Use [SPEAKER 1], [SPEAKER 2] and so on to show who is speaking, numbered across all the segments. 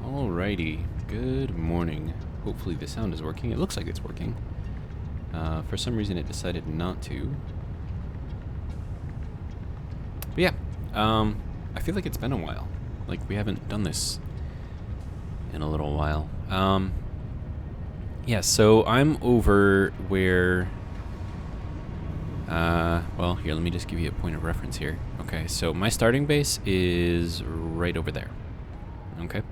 [SPEAKER 1] Alrighty, good morning. Hopefully the sound is working. It looks like it's working. For some reason it decided not to. But yeah, I feel like it's been a while. Like we haven't done this in a little while. Yeah, so I'm over where... well, here, let me just give you a point of reference here. Okay, so my starting base is right over there. Okay.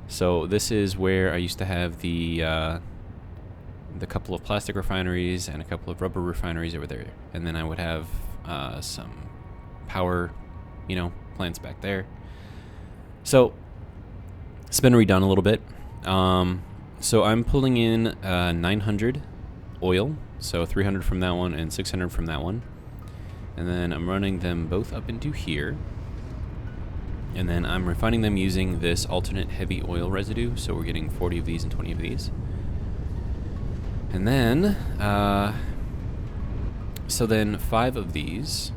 [SPEAKER 1] So this is where I used to have the couple of plastic refineries and a couple of rubber refineries over there. And then I would have some power, plants back there. So it's been redone a little bit. So I'm pulling in 900 oil, so 300 from that one and 600 from that one. And then I'm running them both up into here. And then I'm refining them using this alternate heavy oil residue, so we're getting 40 of these and 20 of these. And then, so then 5 of these,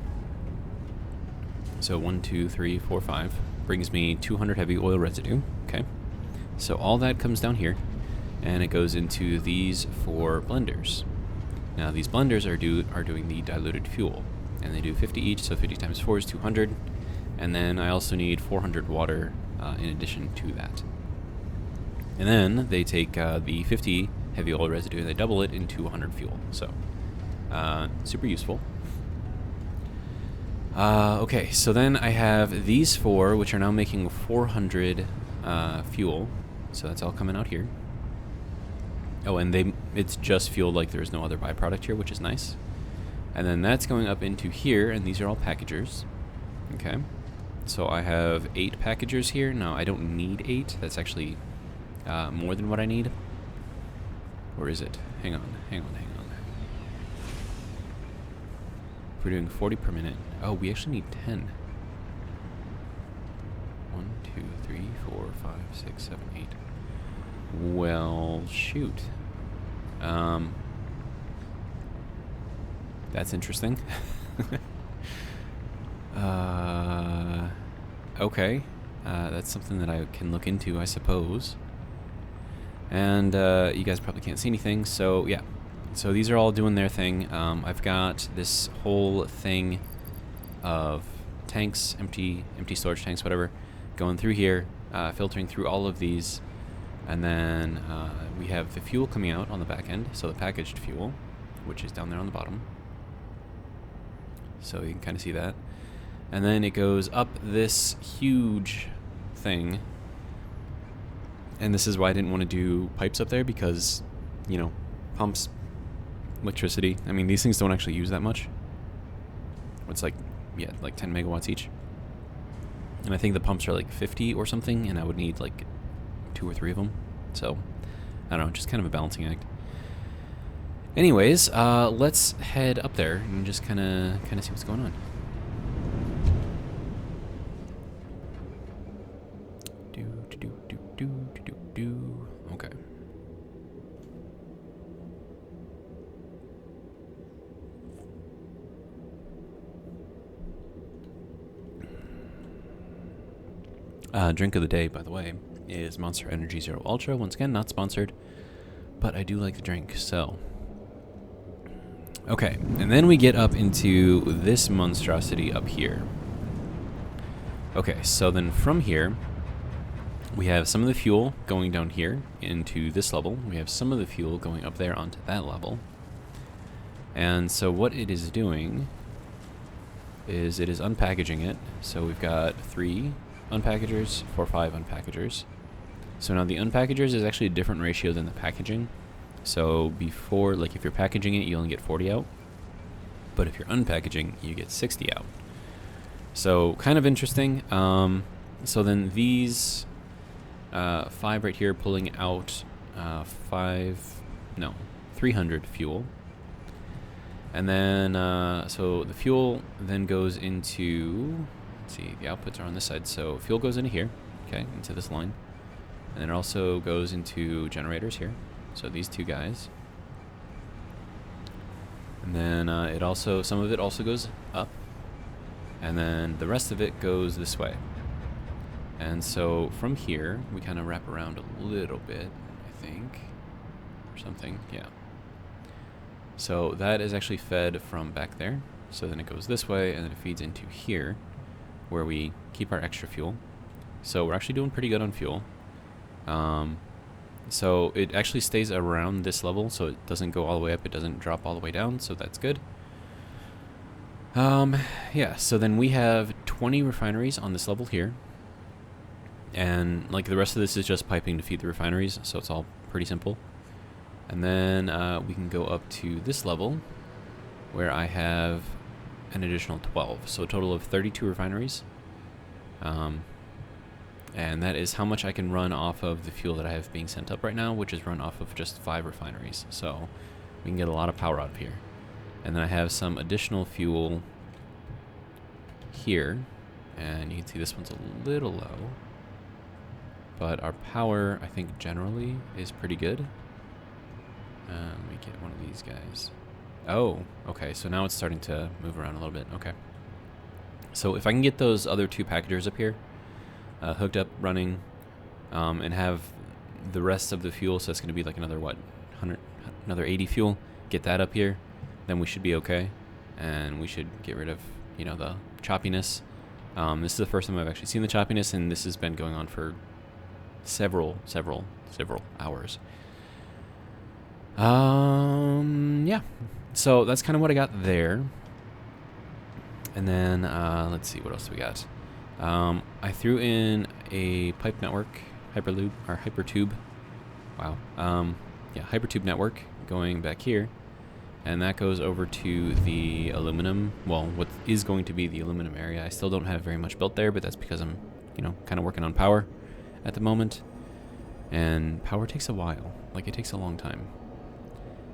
[SPEAKER 1] so 1, 2, 3, 4, 5, brings me 200 heavy oil residue, okay? So all that comes down here, and it goes into these 4 blenders. Now these blenders are doing the diluted fuel, and they do 50 each, so 50 times 4 is 200. And then I also need 400 water in addition to that. And then they take the 50 heavy oil residue and they double it into 100 fuel. So, super useful. Okay, so then I have these 4, which are now making 400 fuel. So that's all coming out here. Oh, and it's just fuel, like there's no other byproduct here, which is nice. And then that's going up into here, and these are all packagers. Okay. So I have 8 packagers here. Now, I don't need 8. That's actually more than what I need. Or is it? Hang on. If we're doing 40 per minute. Oh, we actually need 10. 1, 2, 3, 4, 5, 6, 7, 8. Well, shoot. That's interesting. Okay. That's something that I can look into, I suppose. And you guys probably can't see anything, so yeah. So these are all doing their thing. I've got this whole thing of tanks, empty storage tanks, whatever, going through here, filtering through all of these. And then we have the fuel coming out on the back end, so the packaged fuel, which is down there on the bottom. So you can kind of see that. And then it goes up this huge thing. And this is why I didn't want to do pipes up there, because, pumps, electricity. I mean, these things don't actually use that much. It's like 10 megawatts each. And I think the pumps are like 50 or something, and I would need like 2 or 3 of them. So, I don't know, just kind of a balancing act. Anyways, let's head up there and just kind of see what's going on. Okay. Drink of the day, by the way, is Monster Energy Zero Ultra. Once again, not sponsored, but I do like the drink, so. Okay, and then we get up into this monstrosity up here. Okay, so then from here, we have some of the fuel going down here into this level. We have some of the fuel going up there onto that level. And so what it is doing is it is unpackaging it. So we've got 3 unpackagers, 4, 5 unpackagers. So now the unpackagers is actually a different ratio than the packaging. So before, like if you're packaging it, you only get 40 out. But if you're unpackaging, you get 60 out. So kind of interesting. So then these 5 right here pulling out 300 fuel. And then, so the fuel then goes into, let's see, the outputs are on this side. So fuel goes into here, okay, into this line. And then it also goes into generators here. So these 2 guys. And then some of it also goes up. And then the rest of it goes this way. And so from here, we kind of wrap around a little bit, I think, or something, yeah. So that is actually fed from back there. So then it goes this way, and then it feeds into here, where we keep our extra fuel. So we're actually doing pretty good on fuel. So it actually stays around this level, so it doesn't go all the way up, it doesn't drop all the way down, so that's good. Yeah, so then we have 20 refineries on this level here. And like the rest of this is just piping to feed the refineries, so it's all pretty simple. And then we can go up to this level where I have an additional 12, so a total of 32 refineries. And that is how much I can run off of the fuel that I have being sent up right now, which is run off of just 5 refineries. So we can get a lot of power out of here. And then I have some additional fuel here, and you can see this one's a little low. But our power, I think, generally is pretty good. Let me get one of these guys. Oh, okay, so now it's starting to move around a little bit. Okay. So if I can get those other 2 packagers up here, hooked up, running, and have the rest of the fuel, so it's going to be like another, what, 100, another 80 fuel, get that up here, then we should be okay. And we should get rid of, you know, the choppiness. This is the first time I've actually seen the choppiness, and this has been going on for several hours. Yeah, so that's kind of what I got there. And then let's see, what else do we got? I threw in a pipe network, hyperloop or hypertube. Wow. Yeah, hypertube network going back here, and that goes over to the aluminum. Well, what is going to be the aluminum area. I still don't have very much built there, but that's because I'm, you know, kind of working on power at the moment, and power takes a while. Like, it takes a long time.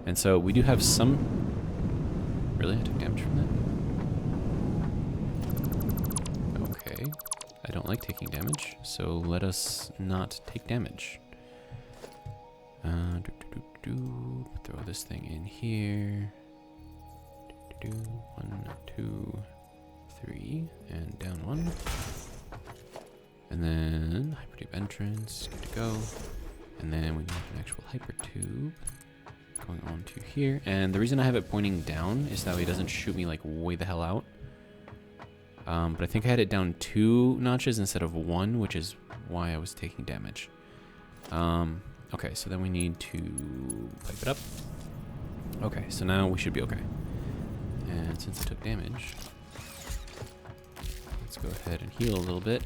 [SPEAKER 1] And so we do have some. Really, I took damage from that. Okay, I don't like taking damage, so let us not take damage. Throw this thing in here. 1, 2, 3, and down 1. And then hypertube entrance, good to go. And then we have an actual hypertube going on to here. And the reason I have it pointing down is that way it doesn't shoot me like way the hell out. But I think I had it down 2 notches instead of 1, which is why I was taking damage. Okay, so then we need to pipe it up. Okay, so now we should be okay. And since I took damage, let's go ahead and heal a little bit.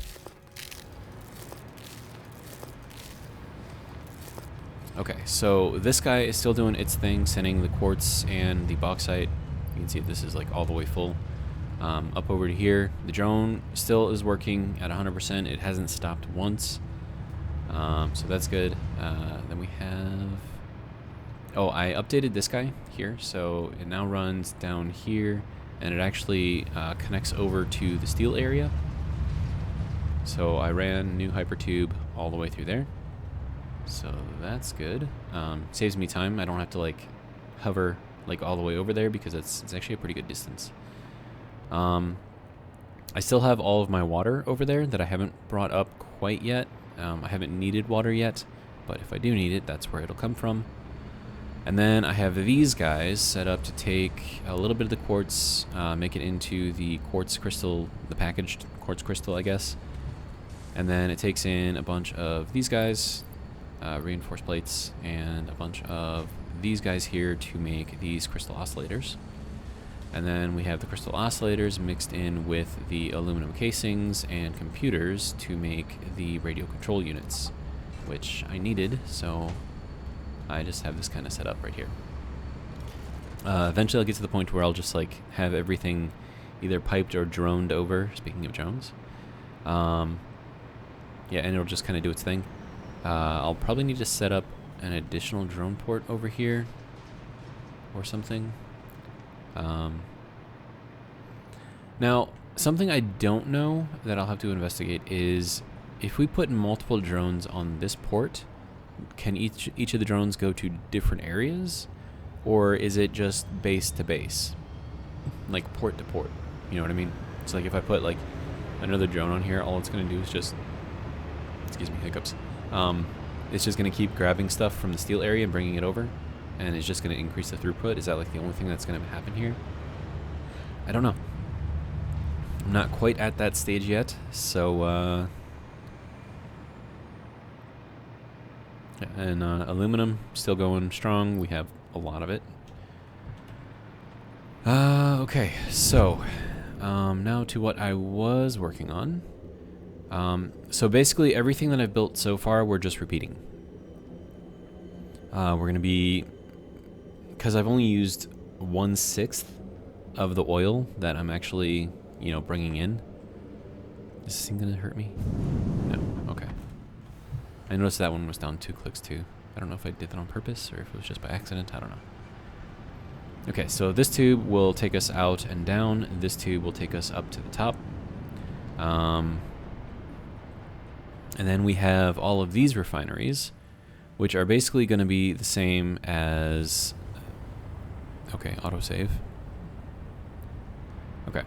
[SPEAKER 1] Okay, so this guy is still doing its thing, sending the quartz and the bauxite. You can see this is like all the way full. Up over to here, the drone still is working at 100%. It hasn't stopped once. So that's good. Then we have... Oh, I updated this guy here, so it now runs down here, and it actually connects over to the steel area. So I ran new hypertube all the way through there. So that's good. Saves me time. I don't have to like hover like all the way over there because it's actually a pretty good distance. I still have all of my water over there that I haven't brought up quite yet. I haven't needed water yet, but if I do need it, that's where it'll come from. And then I have these guys set up to take a little bit of the quartz, make it into the quartz crystal, the packaged quartz crystal, I guess. And then it takes in a bunch of these guys, reinforced plates, and a bunch of these guys here to make these crystal oscillators. And then we have the crystal oscillators mixed in with the aluminum casings and computers to make the radio control units, which I needed, so I just have this kind of set up right here. Eventually I'll get to the point where I'll just like have everything either piped or droned over, speaking of drones. Yeah, and it'll just kind of do its thing. I'll probably need to set up an additional drone port over here or something. Now, something I don't know that I'll have to investigate is if we put multiple drones on this port, can each of the drones go to different areas, or is it just base to base, like port to port? You know what I mean? It's like if I put like another drone on here, all it's going to do is just Excuse me, hiccups. It's just going to keep grabbing stuff from the steel area and bringing it over, and it's just going to increase the throughput. Is that like the only thing that's going to happen here? I don't know. I'm not quite at that stage yet, so and aluminum still going strong. We have a lot of it. Okay, so now to what I was working on. So basically everything that I've built so far, we're just repeating. We're going to be, because I've only used 1/6 of the oil that I'm actually, you know, bringing in. Is this thing going to hurt me? No, okay. I noticed that one was down 2 clicks too. I don't know if I did that on purpose or if it was just by accident, I don't know. Okay, so this tube will take us out and down. This tube will take us up to the top. And then we have all of these refineries, which are basically going to be the same as... Okay, autosave. Okay,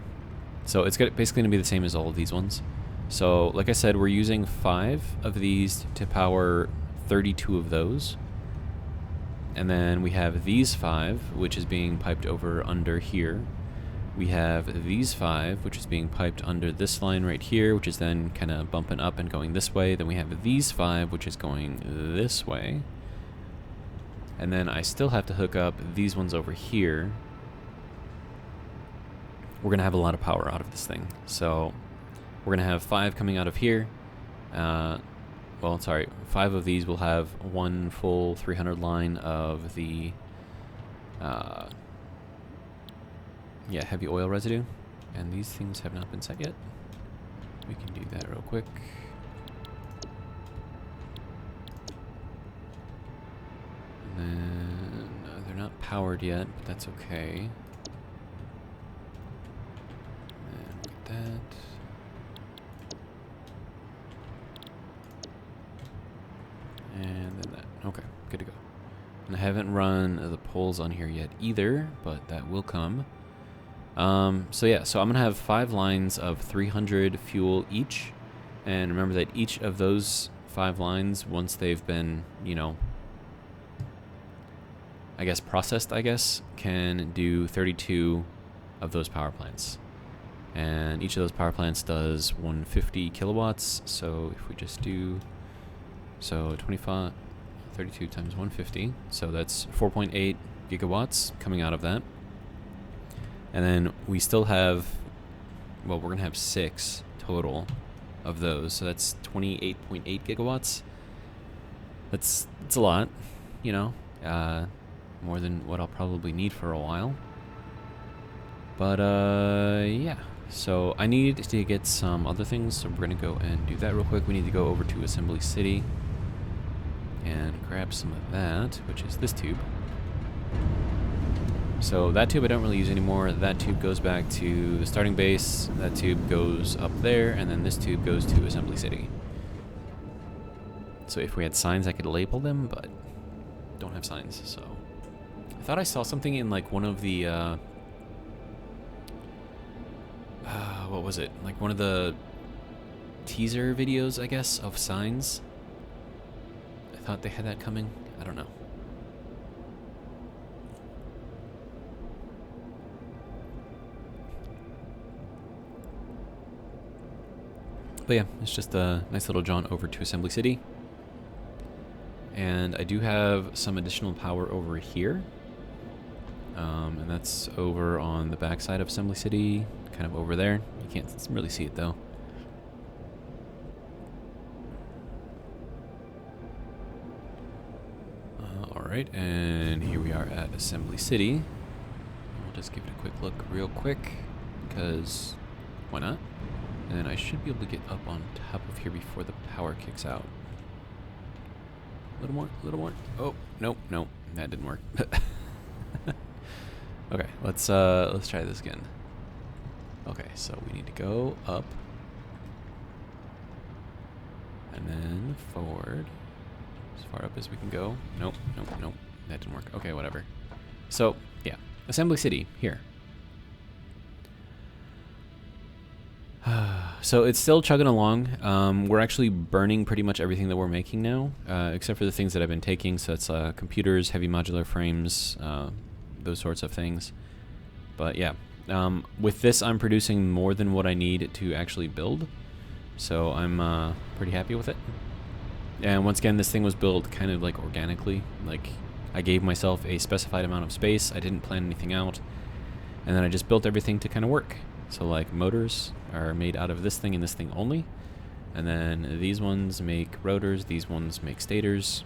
[SPEAKER 1] so it's basically going to be the same as all of these ones. So, like I said, we're using 5 of these to power 32 of those. And then we have these 5, which is being piped over under here. We have these 5, which is being piped under this line right here, which is then kind of bumping up and going this way. Then we have these 5, which is going this way. And then I still have to hook up these ones over here. We're going to have a lot of power out of this thing. So we're going to have 5 coming out of here. Well, sorry, 5 of these will have one full 300 line of the yeah, heavy oil residue. And these things have not been set yet. We can do that real quick. And then they're not powered yet, but that's okay. And get that. And then that. Okay, good to go. And I haven't run the poles on here yet either, but that will come. So yeah, so I'm going to have 5 lines of 300 fuel each. And remember that each of those 5 lines, once they've been, you know, I guess processed, can do 32 of those power plants. And each of those power plants does 150 kilowatts. So if we just do... So 32 times 150, so that's 4.8 gigawatts coming out of that. And then we still have, well, we're going to have 6 total of those, so that's 28.8 gigawatts. That's a lot, you know, more than what I'll probably need for a while. But, yeah. So I need to get some other things, so we're going to go and do that real quick. We need to go over to Assembly City and grab some of that, which is this tube. So that tube I don't really use anymore. That tube goes back to the starting base. That tube goes up there, and then this tube goes to Assembly City. So if we had signs, I could label them, but don't have signs, so... I thought I saw something in, like, one of the, what was it? Like, one of the teaser videos, I guess, of signs. I thought they had that coming. I don't know. But yeah, it's just a nice little jaunt over to Assembly City. And I do have some additional power over here. And that's over on the back side of Assembly City, kind of over there. You can't really see it though. Alright, and here we are at Assembly City. I'll just give it a quick look real quick, because why not? And then I should be able to get up on top of here before the power kicks out. A little more, a little more. Oh, nope, nope, that didn't work. Okay, let's try this again. Okay, so we need to go up and then forward as far up as we can go. Nope, nope, nope, that didn't work. Okay, whatever. So yeah, Assembly City here. So it's still chugging along. We're actually burning pretty much everything that we're making now, except for the things that I've been taking. So it's computers, heavy modular frames, those sorts of things. But yeah, with this I'm producing more than what I need to actually build. So I'm pretty happy with it. And once again, this thing was built kind of like organically. Like I gave myself a specified amount of space. I didn't plan anything out. And then I just built everything to kind of work. So like motors are made out of this thing and this thing only. And then these ones make rotors, these ones make stators.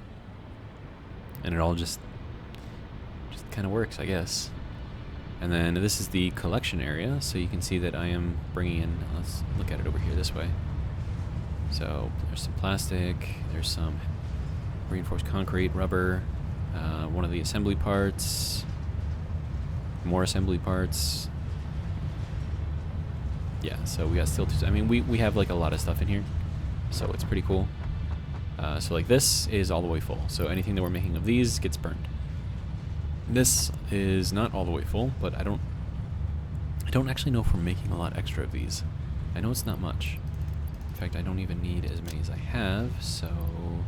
[SPEAKER 1] And it all just kind of works, I guess. And then this is the collection area, so you can see that I am bringing in, let's look at it over here this way. So there's some plastic, there's some reinforced concrete, rubber, one of the assembly parts, more assembly parts. Yeah, so we got steel tubes. I mean, we have like a lot of stuff in here, so it's pretty cool. So like this is all the way full, so anything that we're making of these gets burned. This is not all the way full, but I don't actually know if we're making a lot extra of these. I know it's not much. In fact, I don't even need as many as I have, so I'm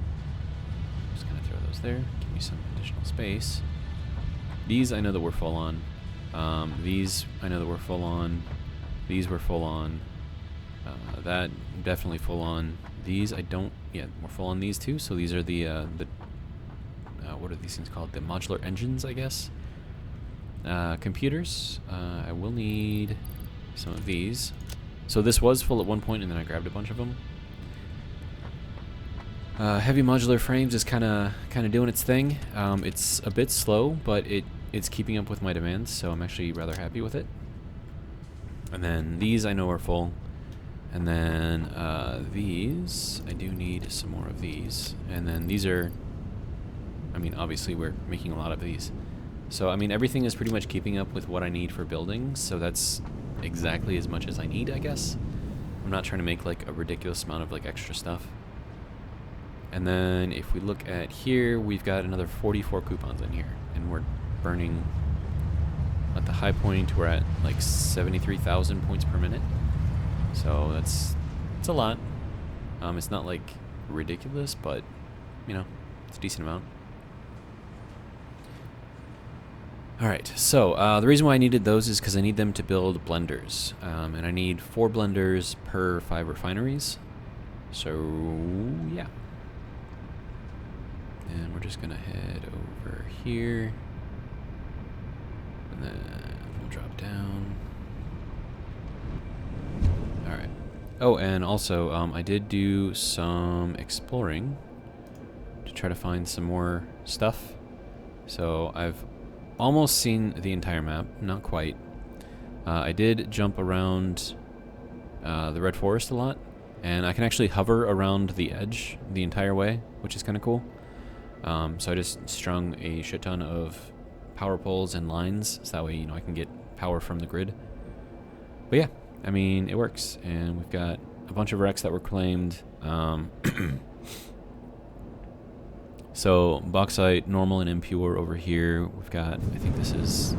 [SPEAKER 1] just gonna throw those there, give me some additional space. These I know that we're full on. These I know that we're full on. These were full on. That definitely full on. These I don't. Yeah, we're full on these too. So these are the what are these things called? The modular engines, I guess. Computers. I will need some of these. So this was full at one point, and then I grabbed a bunch of them. Heavy modular frames is kind of doing its thing. It's a bit slow, but it's keeping up with my demands, so I'm actually rather happy with it. And then these I know are full. And then these, I do need some more of these. And then these are, I mean, obviously we're making a lot of these. So, I mean, everything is pretty much keeping up with what I need for building, so that's exactly as much as I need, I guess. I'm not trying to make like a ridiculous amount of like extra stuff. And then if we look at here, we've got another 44 coupons in here, and we're burning, at the high point, we're at like 73,000 points per minute. So it's a lot. It's not like ridiculous, but you know, it's a decent amount. Alright, so the reason why I needed those is because I need them to build blenders. And I need 4 blenders per 5 refineries. So, yeah. And we're just going to head over here. And then we'll drop down. Alright. Oh, and also, I did do some exploring to try to find some more stuff. So, I've almost seen the entire map, not quite. I did jump around the Red Forest a lot, and I can actually hover around the edge the entire way, which is kind of cool. So I just strung a shit ton of power poles and lines, so that way, you know, I can get power from the grid. But yeah, I mean, it works, and we've got a bunch of wrecks that were claimed. So bauxite, normal and impure over here. We've got, I think this is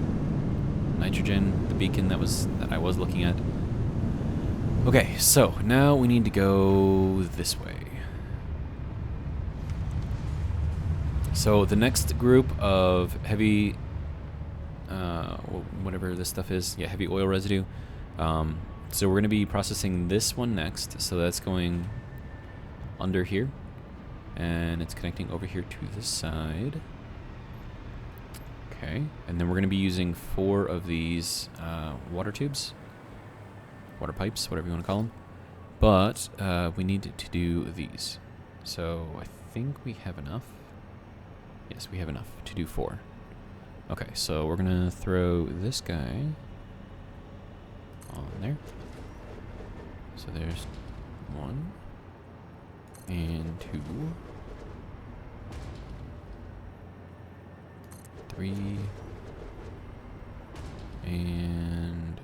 [SPEAKER 1] nitrogen, the beacon that I was looking at. Okay, so now we need to go this way. So the next group of heavy, whatever this stuff is, yeah, heavy oil residue. So we're going to be processing this one next. So that's going under here. And it's connecting over here to this side. Okay, and then we're going to be using 4 of these water tubes. Water pipes, whatever you want to call them. But we need to do these. So I think we have enough. Yes, we have enough to do 4. Okay, so we're going to throw this guy on there. So there's 1 and 2, 3, and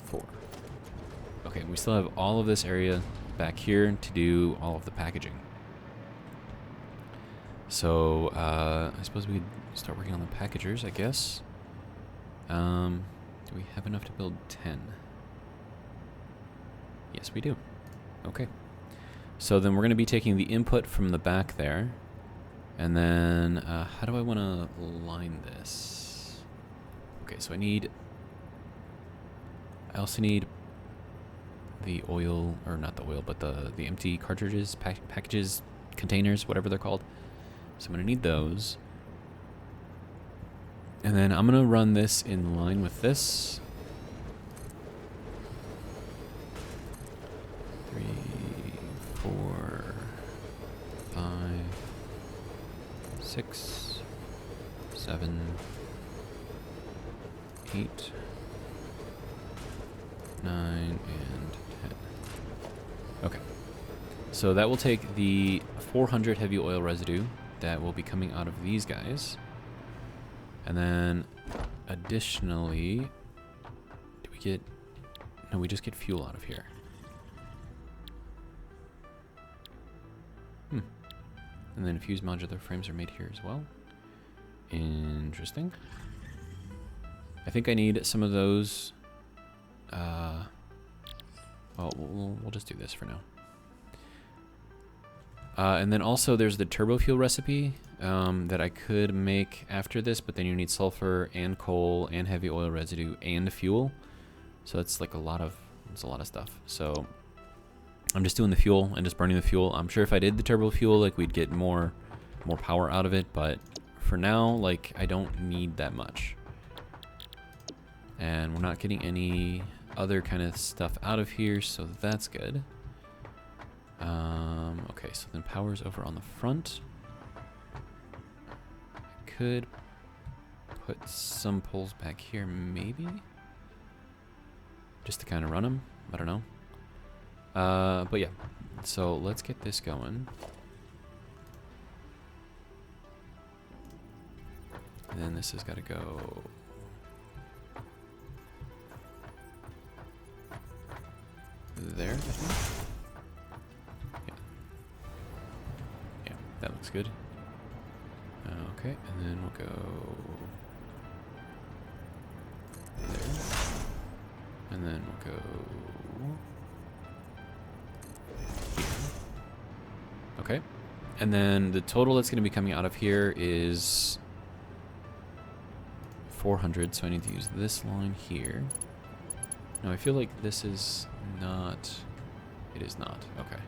[SPEAKER 1] 4. Okay, we still have all of this area back here to do all of the packaging. So, I suppose we could start working on the packagers, I guess. Do we have enough to build 10? Yes, we do. Okay. So then we're going to be taking the input from the back there. And then, how do I want to line this? Okay, so I also need the oil, or not the oil, but the empty cartridges, packages, containers, whatever they're called. So I'm going to need those. And then I'm going to run this in line with this. 3, 4, 5, 6, 7, 8, 9, and 10. Okay. So that will take the 400 heavy oil residue that will be coming out of these guys. And then additionally, do we get, no, we just get fuel out of here. And then fused modular frames are made here as well. Interesting. I think I need some of those. Well, we'll just do this for now. And then also there's the turbo fuel recipe that I could make after this, but then you need sulfur and coal and heavy oil residue and fuel. So it's like a lot of stuff. So I'm just doing the fuel and just burning the fuel. I'm sure if I did the turbo fuel, like we'd get more power out of it, but for now, like I don't need that much. And we're not getting any other kind of stuff out of here, so that's good. Okay, so then power's over on the front. I could put some poles back here, maybe? Just to kind of run them, I don't know. But yeah, so let's get this going. And then this has got to go there, I think. Yeah, that looks good. Okay, and then we'll go there. And then we'll go here. Okay. And then the total that's going to be coming out of here is 400, so I need to use this line here. No, I feel like this is not... It is not. Okay.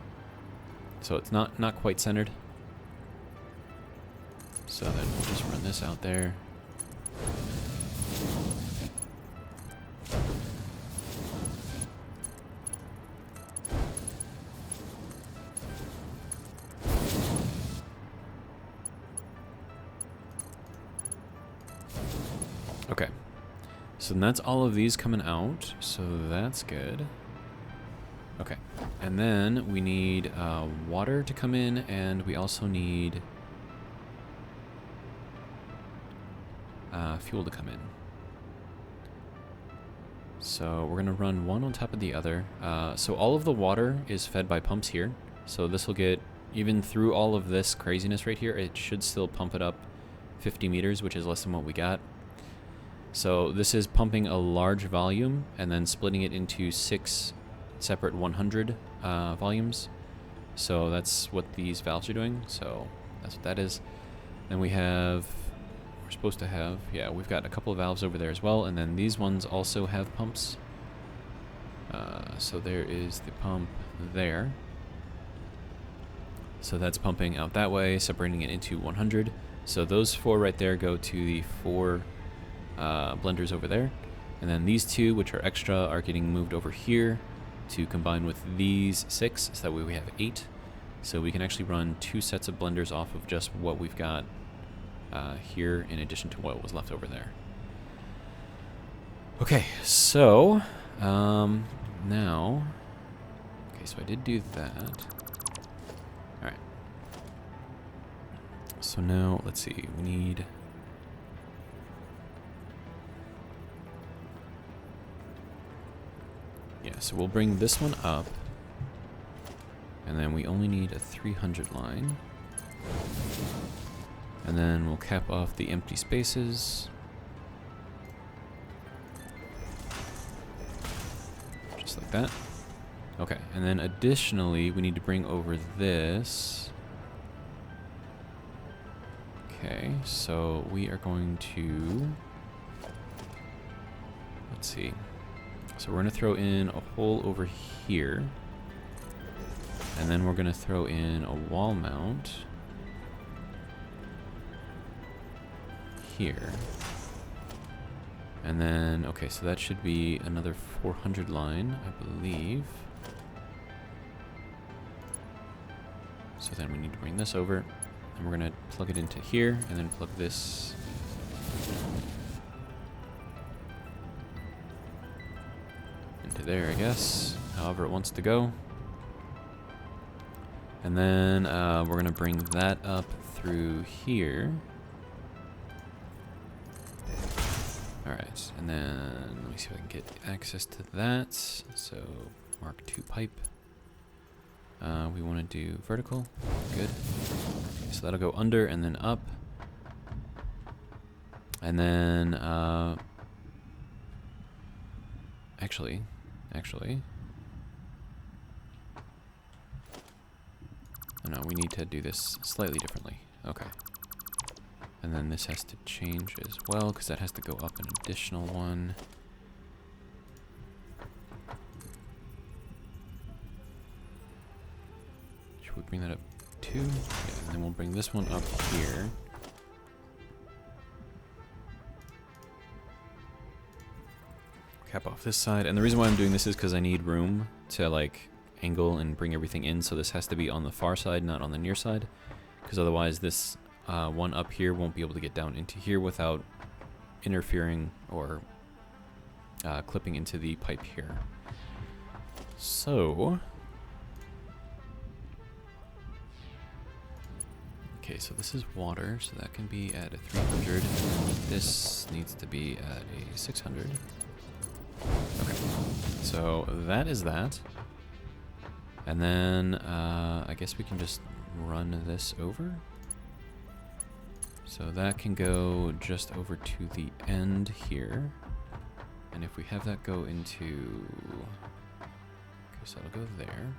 [SPEAKER 1] So it's not quite centered. So then we'll just run this out there. Okay. So that's all of these coming out, so that's good. Okay, and then we need water to come in, and we also need fuel to come in. So we're gonna run one on top of the other. So all of the water is fed by pumps here, so this will get, even through all of this craziness right here, it should still pump it up 50 meters, which is less than what we got. So this is pumping a large volume and then splitting it into 6 separate 100 volumes. So that's what these valves are doing. So that's what that is. Then we have, we're supposed to have, yeah, we've got a couple of valves over there as well. And then these ones also have pumps. So there is the pump there. So that's pumping out that way, separating it into 100. So those 4 right there go to the 4 blenders over there, and then these 2, which are extra, are getting moved over here to combine with these 6, so that way we have 8. So we can actually run 2 sets of blenders off of just what we've got here, in addition to what was left over there. Okay, so now, okay, so I did do that. All right. So now let's see, we need. Yeah, so we'll bring this one up, and then we only need a 300 line. And then we'll cap off the empty spaces. Just like that. Okay, and then additionally, we need to bring over this. Okay, so we are going to, let's see. So we're going to throw in a hole over here. And then we're going to throw in a wall mount here. And then, okay, so that should be another 400 line, I believe. So then we need to bring this over, and we're going to plug it into here, and then plug this into there, I guess, however it wants to go. And then we're going to bring that up through here. Alright, and then let me see if I can get access to that. So, Mark II pipe. We want to do vertical. Good. Okay, so that'll go under and then up. And then, actually. Oh no, we need to do this slightly differently. Okay. And then this has to change as well, because that has to go up an additional one. Should we bring that up too? Yeah, and then we'll bring this one up here. Cap off this side. And the reason why I'm doing this is because I need room to like angle and bring everything in, so this has to be on the far side, not on the near side, because otherwise this one up here won't be able to get down into here without interfering or clipping into the pipe here. So, okay, so this is water, so that can be at a 300. This needs to be at a 600. Okay, so that is that. And then I guess we can just run this over. So that can go just over to the end here. And if we have that go into, okay, so that'll go there.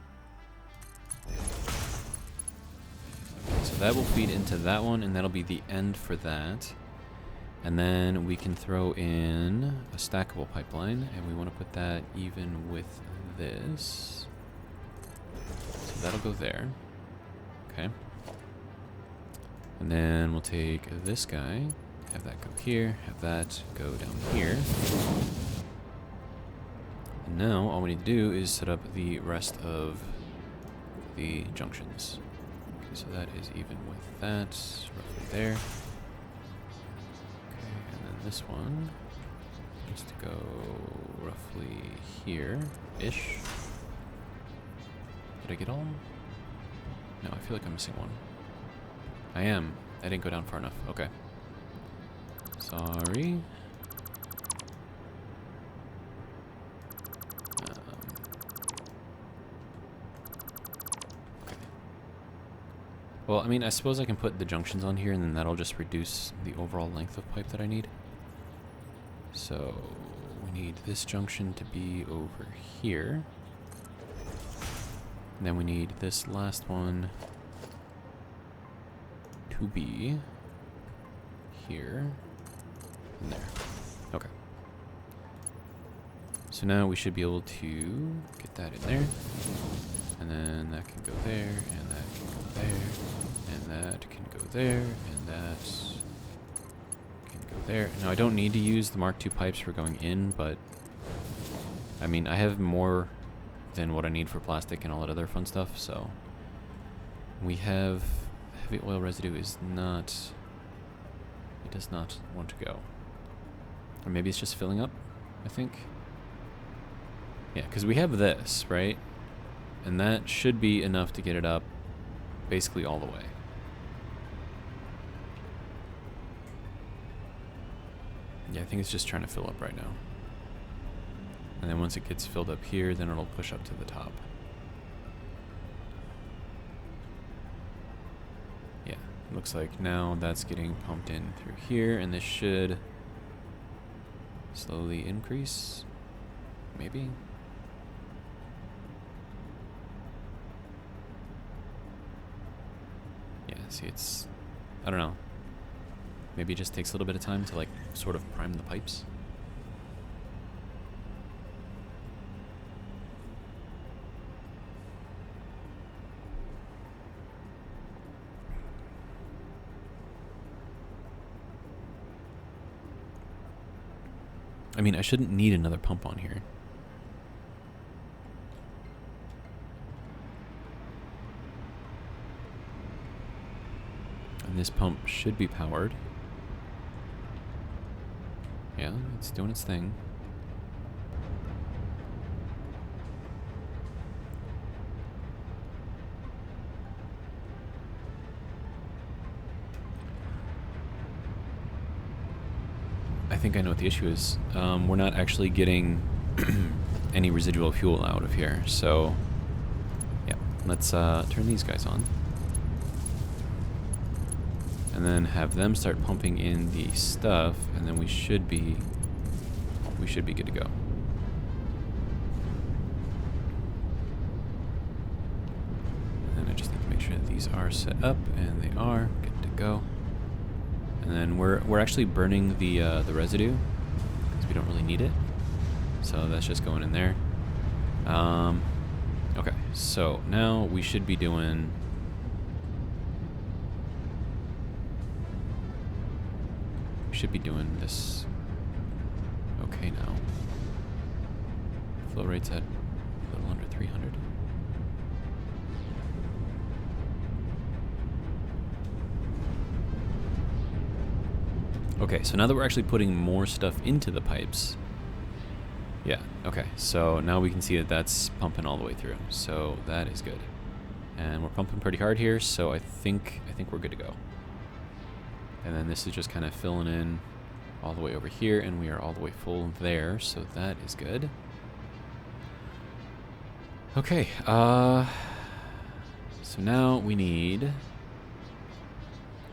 [SPEAKER 1] Okay, so that will feed into that one, and that'll be the end for that. And then we can throw in a stackable pipeline, and we want to put that even with this. So that'll go there. Okay. And then we'll take this guy, have that go here, have that go down here. And now all we need to do is set up the rest of the junctions. Okay, so that is even with that, roughly there. Okay, and then this one needs to go roughly here-ish. Did I get all? No, I feel like I'm missing one. I am. I didn't go down far enough. Okay. Sorry. Okay. Well, I mean, I suppose I can put the junctions on here, and then that'll just reduce the overall length of pipe that I need. So we need this junction to be over here. And then we need this last one to be here and there. Okay. So now we should be able to get that in there. And then that can go there, and that can go there, and that can go there, and that can go there. Now I don't need to use the Mark II pipes for going in, but I mean, I have more than what I need for plastic and all that other fun stuff, so we have heavy oil residue is not, it does not want to go. Or maybe it's just filling up, I think. Yeah, because we have this, right? And that should be enough to get it up basically all the way. Yeah, I think it's just trying to fill up right now. And then once it gets filled up here, then it'll push up to the top. Yeah, looks like now that's getting pumped in through here, and this should slowly increase, maybe. see, it's, I don't know. Maybe it just takes a little bit of time to like sort of prime the pipes. I mean, I shouldn't need another pump on here. And this pump should be powered. Yeah, it's doing its thing. I think I know what the issue is. We're not actually getting any residual fuel out of here, so yeah, let's turn these guys on. And then have them start pumping in the stuff, and then we should be good to go. And I just need to make sure that these are set up, and they are good to go. And then we're actually burning the residue because we don't really need it, so that's just going in there. Okay, so now we should be doing. Should be doing this okay now. Flow rate's at a little under 300. Okay, so now that we're actually putting more stuff into the pipes, yeah, okay, so now we can see that that's pumping all the way through, so that is good. And we're pumping pretty hard here, so I think we're good to go. And then this is just kind of filling in all the way over here, and we are all the way full there, so that is good. Okay, so now we need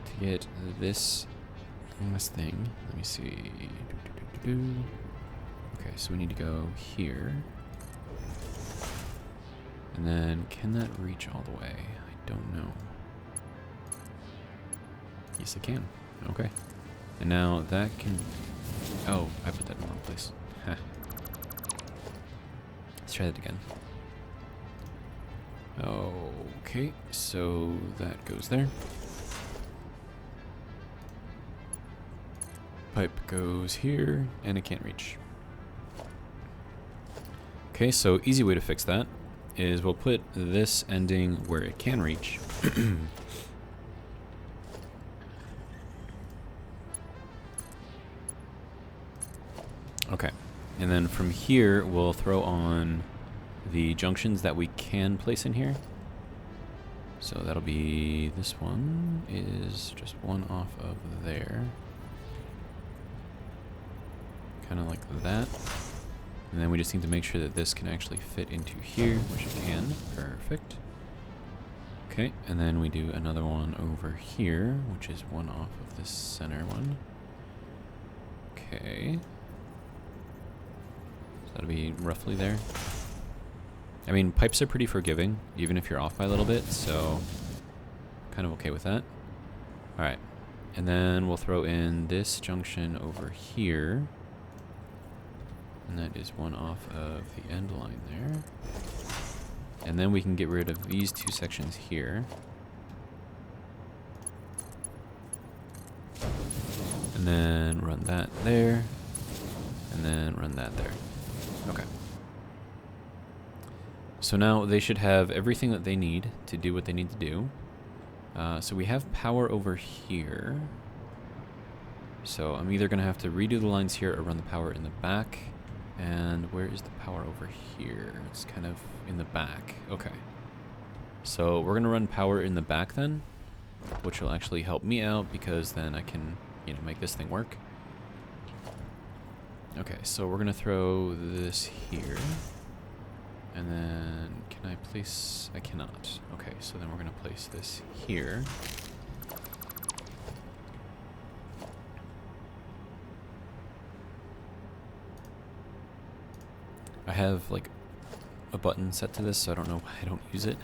[SPEAKER 1] to get this thing. Let me see. Okay, so we need to go here. And then, can that reach all the way? I don't know. Yes, it can. Okay. And now that can... Oh, I put that in the wrong place. Huh. Let's try that again. Okay, so that goes there. Pipe goes here, and it can't reach. Okay, so easy way to fix that is we'll put this ending where it can reach. Okay, and then from here we'll throw on the junctions that we can place in here. So that'll be, this one is just one off of there. Kind of like that. And then we just need to make sure that this can actually fit into here, which it can. Perfect. Okay, and then we do another one over here, which is one off of this center one. Okay. That'll be roughly there. I mean, pipes are pretty forgiving, even if you're off by a little bit, so kind of okay with that. Alright, and then we'll throw in this junction over here. And that is one off of the end line there. And then we can get rid of these two sections here. And then run that there. And then run that there. Okay. So now they should have everything that they need to do what they need to do. So we have power over here. So I'm either going to have to redo the lines here or run the power in the back. And where is the power over here? It's kind of in the back. Okay. So we're going to run power in the back then, which will actually help me out because then I can, you know, make this thing work. Okay, so we're going to throw this here. And then, can I place... I cannot. Okay, so then we're going to place this here. I have, like, a button set to this, so I don't know why I don't use it.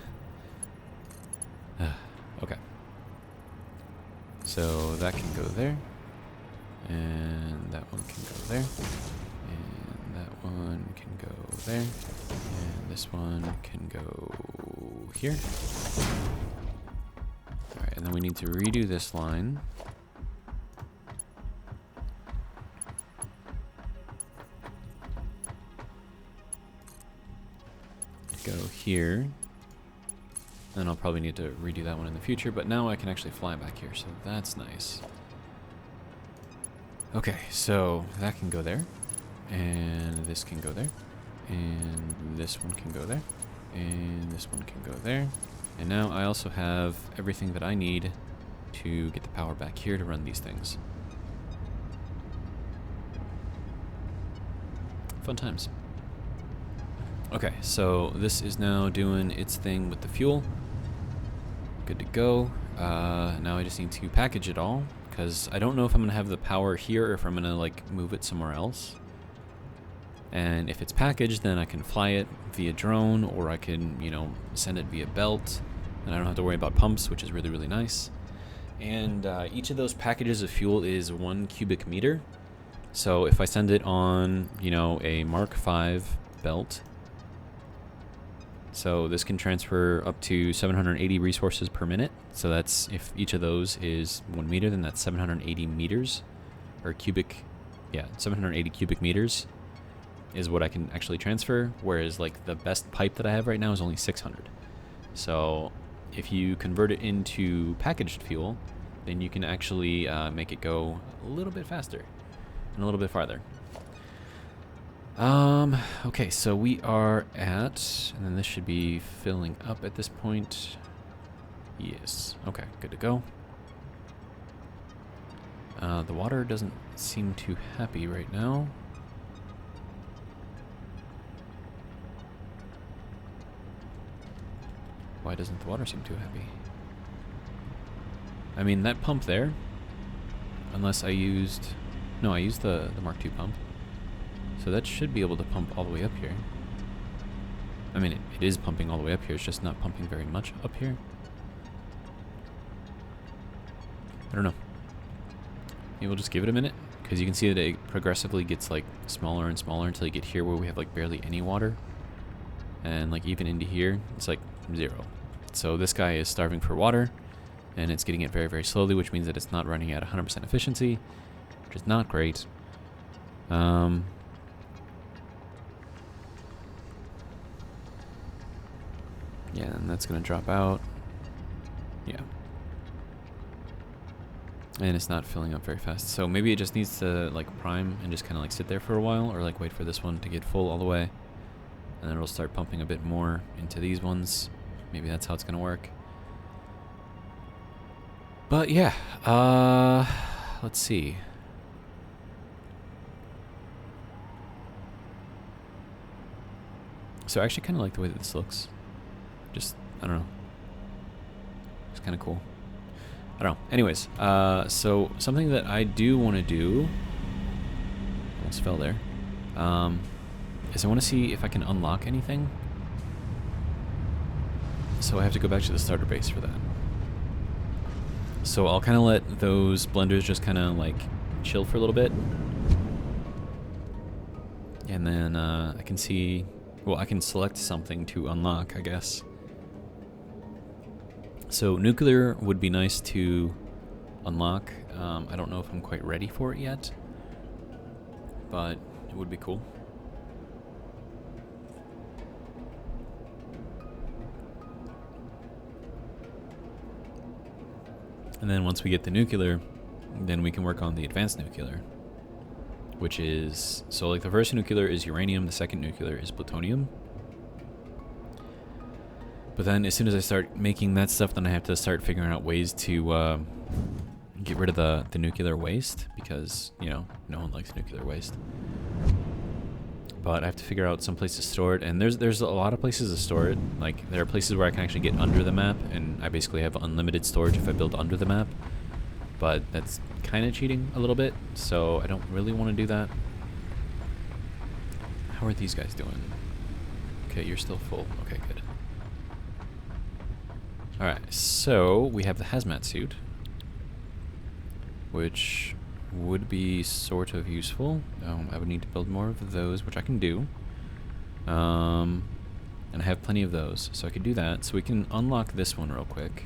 [SPEAKER 1] Okay. So that can go there. And that one can go there. And that one can go there. And this one can go here. Alright, and then we need to redo this line. Go here. Then I'll probably need to redo that one in the future, but now I can actually fly back here, so that's nice. Okay, so that can go there, and this can go there, and this one can go there, and this one can go there. And now I also have everything that I need to get the power back here to run these things. Fun times. Okay, so this is now doing its thing with the fuel. Good to go. Now I just need to package it all, because I don't know if I'm going to have the power here or if I'm going to like move it somewhere else. And if it's packaged, then I can fly it via drone, or I can, you know, send it via belt, and I don't have to worry about pumps, which is really, really nice. And each of those packages of fuel is 1 cubic meter. So if I send it on, you know, a Mark V belt, so this can transfer up to 780 resources per minute. So that's, if each of those is 1 meter, then that's 780 meters, or cubic, yeah, 780 cubic meters is what I can actually transfer, whereas like the best pipe that I have right now is only 600. So if you convert it into packaged fuel, then you can actually make it go a little bit faster and a little bit farther. Okay, so we are at, and then this should be filling up at this point. Yes, okay, good to go. The water doesn't seem too happy right now. Why doesn't the water seem too happy? I mean, that pump there, unless I used, no, I used the Mark II pump. So that should be able to pump all the way up here. I mean, it is pumping all the way up here. It's just not pumping very much up here. I don't know. Maybe we'll just give it a minute, because you can see that it progressively gets like smaller and smaller until you get here where we have like barely any water. And like even into here, it's like 0. So this guy is starving for water, and it's getting it very, very slowly, which means that it's not running at 100% efficiency, which is not great. Yeah, and that's going to drop out. Yeah. And it's not filling up very fast. So maybe it just needs to like prime and just kind of like sit there for a while, or like wait for this one to get full all the way. And then it'll start pumping a bit more into these ones. Maybe that's how it's going to work. But yeah, let's see. So I actually kind of like the way that this looks. Just, I don't know. It's kind of cool. I don't know. Anyways, so something that I do want to do, almost fell there, is I want to see if I can unlock anything. So I have to go back to the starter base for that. So I'll kind of let those blenders just kind of like chill for a little bit. And then I can see, well, I can select something to unlock, I guess. So nuclear would be nice to unlock. I don't know if I'm quite ready for it yet, but it would be cool. And then once we get the nuclear, then we can work on the advanced nuclear, which is, so like the first nuclear is uranium, the second nuclear is plutonium. But then as soon as I start making that stuff, then I have to start figuring out ways to get rid of the nuclear waste, because, you know, no one likes nuclear waste. But I have to figure out some place to store it, and there's a lot of places to store it. Like, there are places where I can actually get under the map, and I basically have unlimited storage if I build under the map. But that's kind of cheating a little bit, so I don't really want to do that. How are these guys doing? Okay, you're still full. Okay, good. Alright, so we have the hazmat suit. which would be sort of useful. I would need to build more of those, which I can do. And I have plenty of those, so I could do that. So we can unlock this one real quick.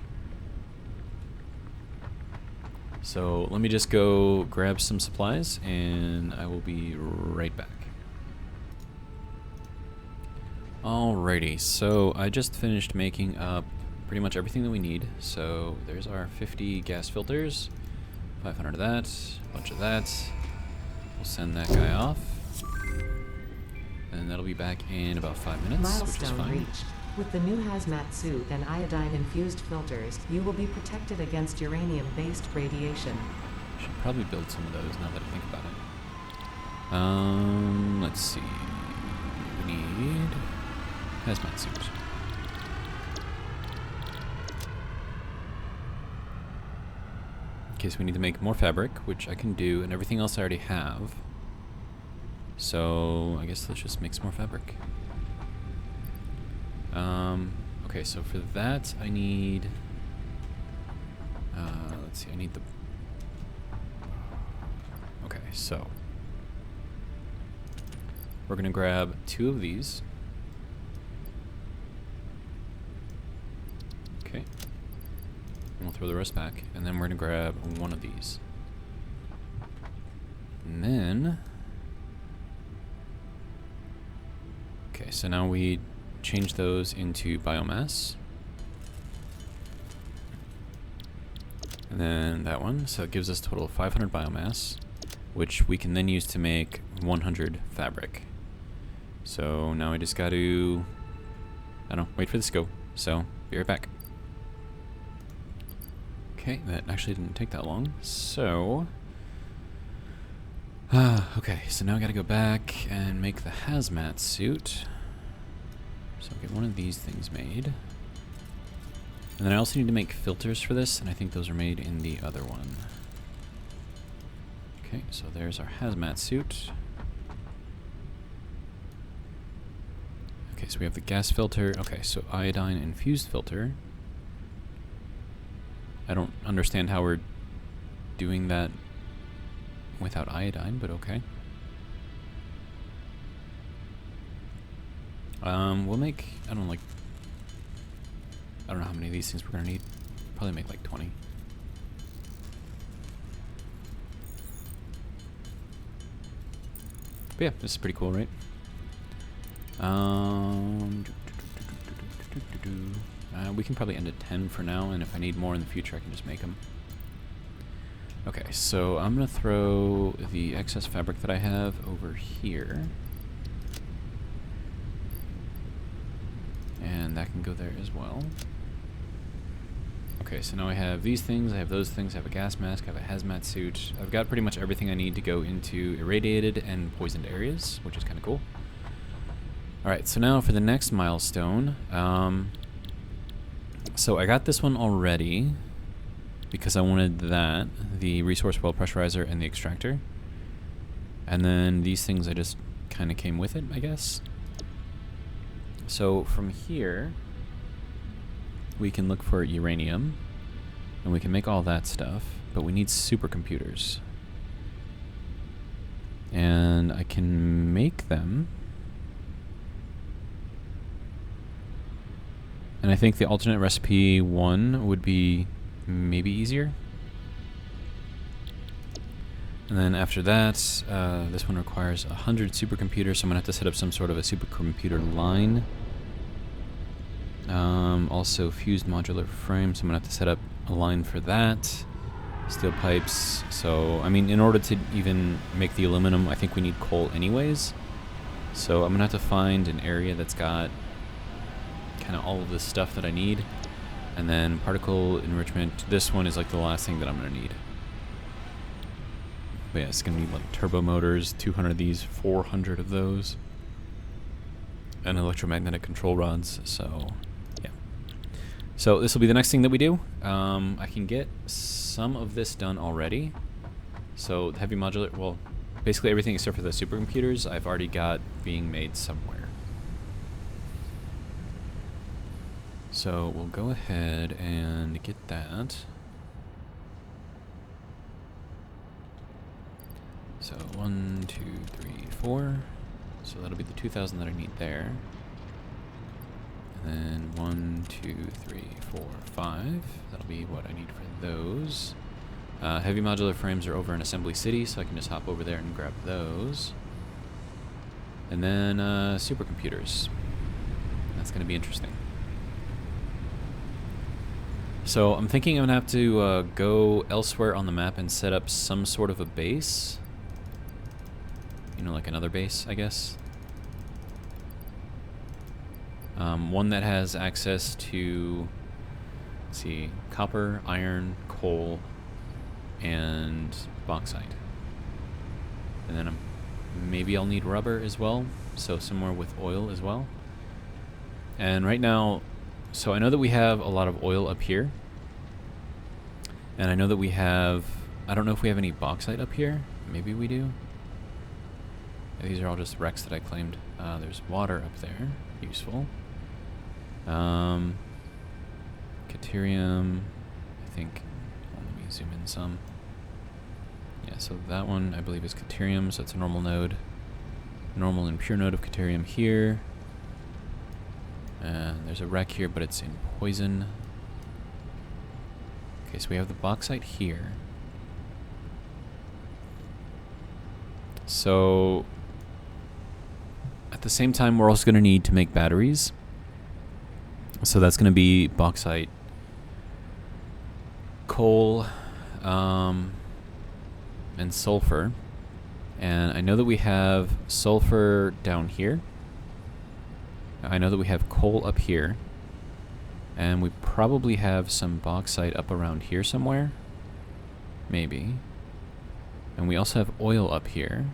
[SPEAKER 1] So let me just go grab some supplies, and I will be right back. Alrighty, so I just finished making up pretty much everything that we need. So there's our 50 gas filters, 500 of that, a bunch of that. We'll send that guy off. And that'll be back in about 5 minutes, which is fine.
[SPEAKER 2] Reached. With the new hazmat suit and iodine-infused filters, you will be protected against uranium-based radiation.
[SPEAKER 1] Should probably build some of those now that I think about it. Let's see. We need hazmat suit. In case we need to make more fabric, which I can do, and everything else I already have. So I guess let's just make some more fabric. Okay, so for that I need, let's see, I need the, okay, so we're gonna grab 2 of these. Okay, and we'll throw the rest back, and then we're gonna grab 1 of these. And then, okay, so now we change those into biomass. And then that one, so it gives us a total of 500 biomass, which we can then use to make 100 fabric. So now I just got to, I don't know, wait for this to go. So, be right back. Okay, that actually didn't take that long. So, okay, so now I gotta go back and make the hazmat suit. So I'll get 1 of these things made. And then I also need to make filters for this, and I think those are made in the other one. Okay, so there's our hazmat suit. Okay, so we have the gas filter. Okay, so iodine infused filter. I don't understand how we're doing that without iodine, but okay. We'll make, I don't know how many of these things we're gonna need. Probably make like 20. But yeah, this is pretty cool, right? We can probably end at 10 for now, and if I need more in the future, I can just make them. Okay, so I'm gonna throw the excess fabric that I have over here. And that can go there as well. Okay, so now I have these things, I have those things, I have a gas mask, I have a hazmat suit. I've got pretty much everything I need to go into irradiated and poisoned areas, which is kind of cool. Alright, so now for the next milestone. So I got this one already because I wanted that, the resource well pressurizer and the extractor. And then these things I just kind of came with it, I guess. So from here, we can look for uranium, and we can make all that stuff, but we need supercomputers. And I can make them. And I think the alternate recipe 1 would be maybe easier. And then after that, this one requires 100 supercomputers, so I'm going to have to set up some sort of a supercomputer line. Also fused modular frame, so I'm going to have to set up a line for that. Steel pipes. So, I mean, in order to even make the aluminum, I think we need coal anyways. So I'm going to have to find an area that's got kind of all of this stuff that I need. And then particle enrichment. This one is like the last thing that I'm going to need. But yeah, it's going to need like turbo motors, 200 of these, 400 of those, and electromagnetic control rods. So yeah. So this will be the next thing that we do. I can get some of this done already. So the heavy modular, well, basically everything except for the supercomputers I've already got being made somewhere. So we'll go ahead and get that. So 1, 2, 3, 4. So that'll be the 2,000 that I need there. And then 1, 2, 3, 4, 5. That'll be what I need for those. Heavy modular frames are over in Assembly City, so I can just hop over there and grab those. And then supercomputers. That's going to be interesting. So I'm thinking I'm going to have to go elsewhere on the map and set up some sort of a base. You know, like another base, I guess. One that has access to, let's see, copper, iron, coal, and bauxite. And then maybe I'll need rubber as well, so somewhere with oil as well. And right now, so I know that we have a lot of oil up here. And I know that we have, I don't know if we have any bauxite up here. Maybe we do. These are all just wrecks that I claimed. There's water up there. Useful. Caterium. I think. Let me zoom in some. Yeah, so that one I believe is caterium, so it's a normal node. Normal and pure node of caterium here. There's a wreck here, but it's in poison. Okay, so we have the bauxite here. So at the same time, we're also going to need to make batteries. So that's going to be bauxite, coal, and sulfur. And I know that we have sulfur down here. I know that we have coal up here. And we probably have some bauxite up around here somewhere. Maybe. And we also have oil up here.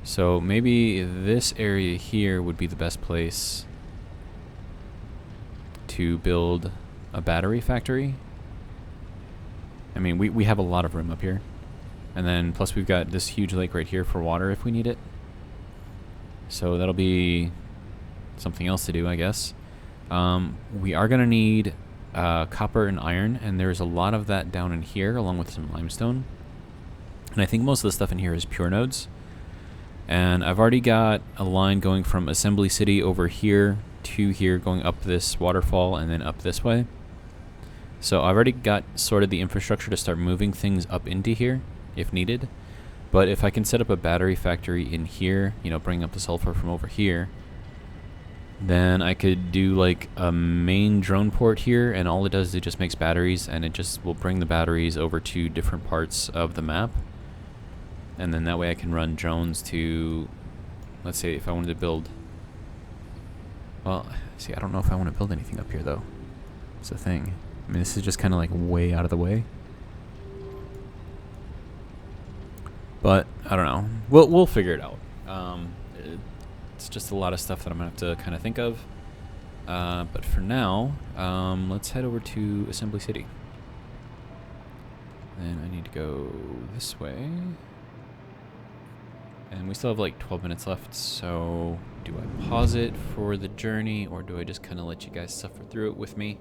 [SPEAKER 1] So maybe this area here would be the best place to build a battery factory. I mean, we have a lot of room up here. And then plus we've got this huge lake right here for water if we need it. So that'll be something else to do, I guess. We are going to need copper and iron, and there's a lot of that down in here along with some limestone. And I think most of the stuff in here is pure nodes. And I've already got a line going from Assembly City over here to here, going up this waterfall and then up this way. So I've already got sort of the infrastructure to start moving things up into here if needed. But if I can set up a battery factory in here, you know, bring up the sulfur from over here, then I could do like a main drone port here, and all it does is it just makes batteries, and it just will bring the batteries over to different parts of the map. And then that way I can run drones to, let's say if I wanted to build, well, see, I don't know if I want to build anything up here though. It's a thing. I mean, this is just kind of like way out of the way. But I don't know. We'll figure it out. It's just a lot of stuff that I'm gonna have to kind of think of. But for now, let's head over to Assembly City. Then I need to go this way. And we still have like 12 minutes left, so do I pause it for the journey, or do I just kind of let you guys suffer through it with me?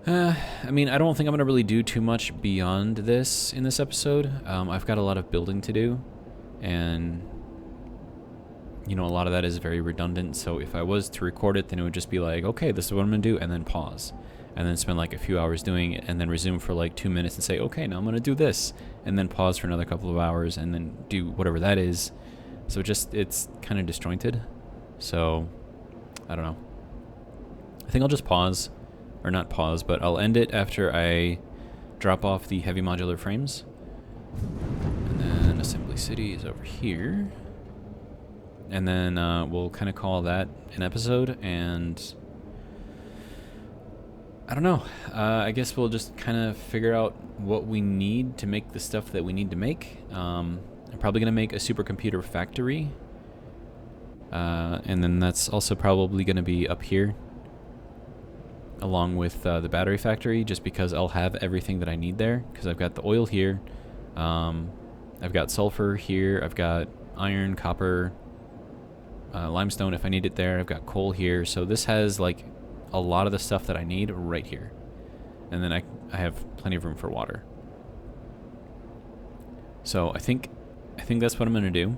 [SPEAKER 1] I mean, I don't think I'm going to really do too much beyond this in this episode. I've got a lot of building to do, and, you know, a lot of that is very redundant, so if I was to record it, then it would just be like, okay, this is what I'm going to do, and then pause. And then spend like a few hours doing it, and then resume for like 2 minutes and say, okay, now I'm going to do this. And then pause for another couple of hours, and then do whatever that is. So it's kind of disjointed. So, I don't know. I think I'll just pause. Or not pause, but I'll end it after I drop off the heavy modular frames. And then Assembly City is over here. And then we'll kind of call that an episode, and I don't know. I guess we'll just kind of figure out what we need to make the stuff that we need to make. I'm probably going to make a supercomputer factory. And then that's also probably going to be up here, along with the battery factory, just because I'll have everything that I need there, because I've got the oil here. I've got sulfur here. I've got iron, copper, limestone if I need it there. I've got coal here. So this has like a lot of the stuff that I need right here. And then I have plenty of room for water. So I think that's what I'm gonna do.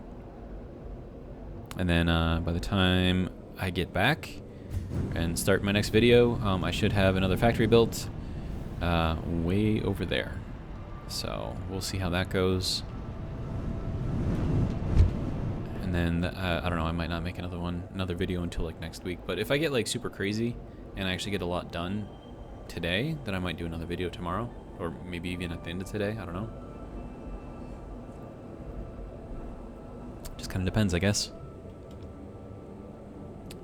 [SPEAKER 1] And then by the time I get back and start my next video, I should have another factory built way over there. So we'll see how that goes. And then I don't know, I might not make another video until like next week. But if I get like super crazy and I actually get a lot done today, then I might do another video tomorrow, or maybe even at the end of today. I don't know. Just kind of depends, I guess.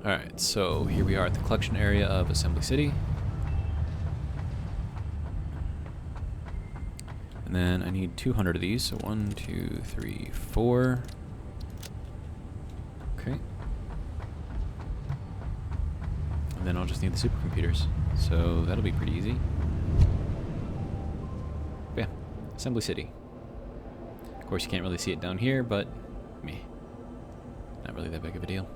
[SPEAKER 1] Alright, so here we are at the collection area of Assembly City. And then I need 200 of these, so 1, 2, 3, 4. Okay. And then I'll just need the supercomputers. So that'll be pretty easy. But yeah, Assembly City. Of course you can't really see it down here, but meh. Not really that big of a deal.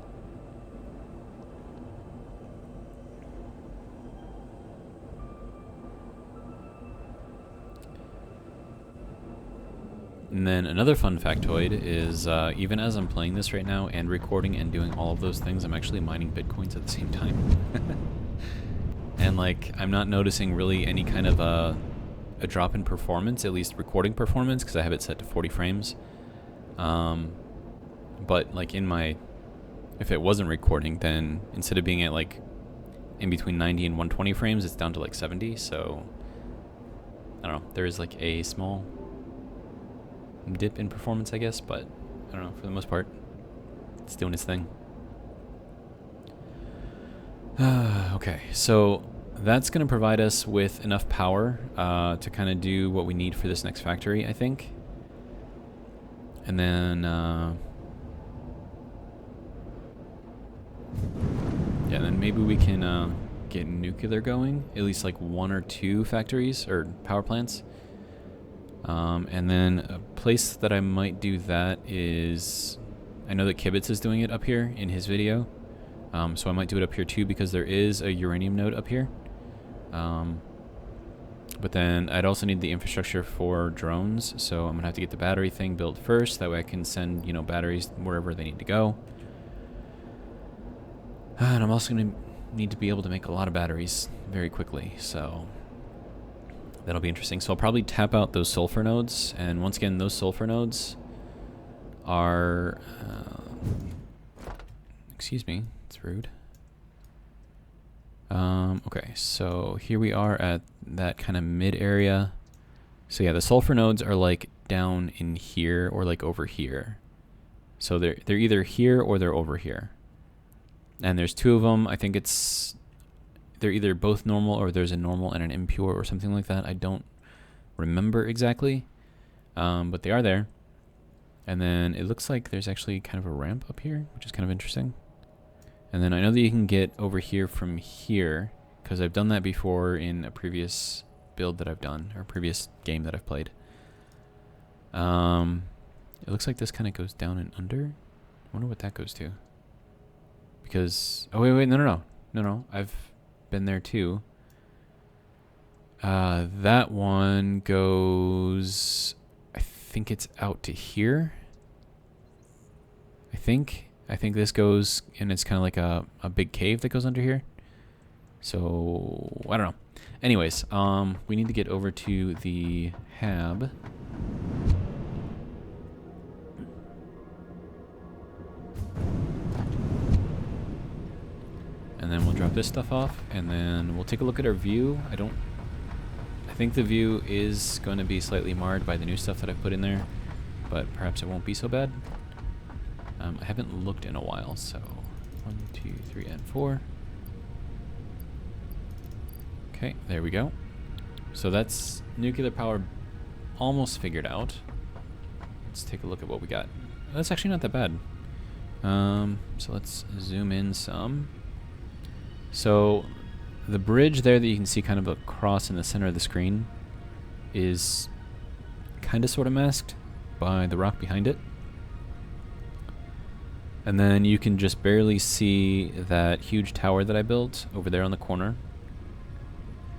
[SPEAKER 1] And then another fun factoid is even as I'm playing this right now and recording and doing all of those things, I'm actually mining bitcoins at the same time. And like, I'm not noticing really any kind of a drop in performance, at least recording performance, because I have it set to 40 frames. But like if it wasn't recording, then instead of being at like in between 90 and 120 frames, it's down to like 70. So I don't know, there is like a small dip in performance, I guess, but I don't know, for the most part it's doing its thing. Okay, so that's going to provide us with enough power to kind of do what we need for this next factory, I think. And then yeah, then maybe we can get nuclear going, at least like 1 or 2 factories or power plants. And then a place that I might do that is, I know that Kibitz is doing it up here in his video, so I might do it up here too, because there is a uranium node up here. But then I'd also need the infrastructure for drones, so I'm gonna have to get the battery thing built first, that way I can send, you know, batteries wherever they need to go. And I'm also gonna need to be able to make a lot of batteries very quickly, so that'll be interesting. So I'll probably tap out those sulfur nodes, and once again, those sulfur nodes are, excuse me, it's rude. Okay, so here we are at that kind of mid area. So yeah, the sulfur nodes are like down in here or like over here. So they're either here or they're over here. And there's 2 of them. I think they're either both normal or there's a normal and an impure or something like that. I don't remember exactly, but they are there. And then it looks like there's actually kind of a ramp up here, which is kind of interesting. And then I know that you can get over here from here, because I've done that before in a previous build that I've done, or previous game that I've played. It looks like this kind of goes down and under. I wonder what that goes to. Because, oh wait, no, I've been there too. That one goes, I think it's out to here. I think this goes, and it's kind of like a big cave that goes under here. So I don't know. Anyways, we need to get over to the hab. And then we'll drop this stuff off, and then we'll take a look at our view. I think the view is going to be slightly marred by the new stuff that I've put in there, but perhaps it won't be so bad. I haven't looked in a while, so 1, 2, 3, and 4. Okay, there we go. So that's nuclear power almost figured out. Let's take a look at what we got. That's actually not that bad. So let's zoom in some. So the bridge there that you can see kind of across in the center of the screen is kind of sort of masked by the rock behind it. And then you can just barely see that huge tower that I built over there on the corner.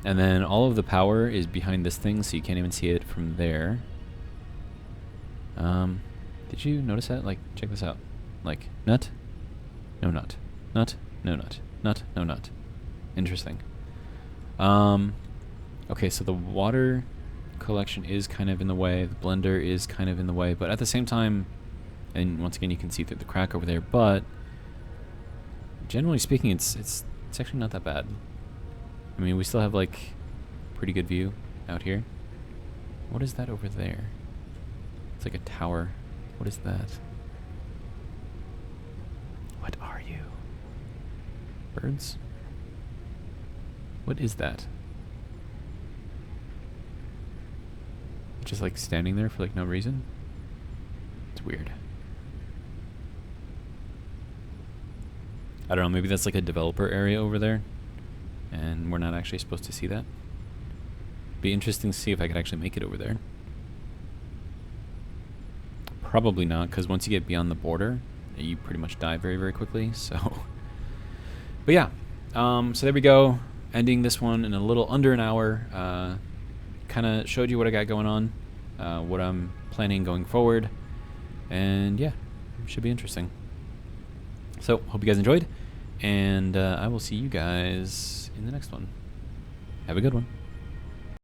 [SPEAKER 1] And then all of the power is behind this thing, so you can't even see it from there. Did you notice that? Like, check this out. Like, nut, no nut, nut, no nut, nut, no nut. Interesting. Okay, so the water collection is kind of in the way. The blender is kind of in the way, but at the same time, and once again, you can see through the crack over there. But generally speaking, it's actually not that bad. I mean, we still have like pretty good view out here. What is that over there? It's like a tower. What is that? What are you? Birds? What is that? Just like standing there for like no reason? It's weird. I don't know, maybe that's like a developer area over there and we're not actually supposed to see that. Be interesting to see if I could actually make it over there. Probably not, because once you get beyond the border, you pretty much die very, very quickly, so. But yeah, so there we go. Ending this one in a little under an hour. Kind of showed you what I got going on, what I'm planning going forward, and yeah, should be interesting. So, hope you guys enjoyed, and I will see you guys in the next one. Have a good one.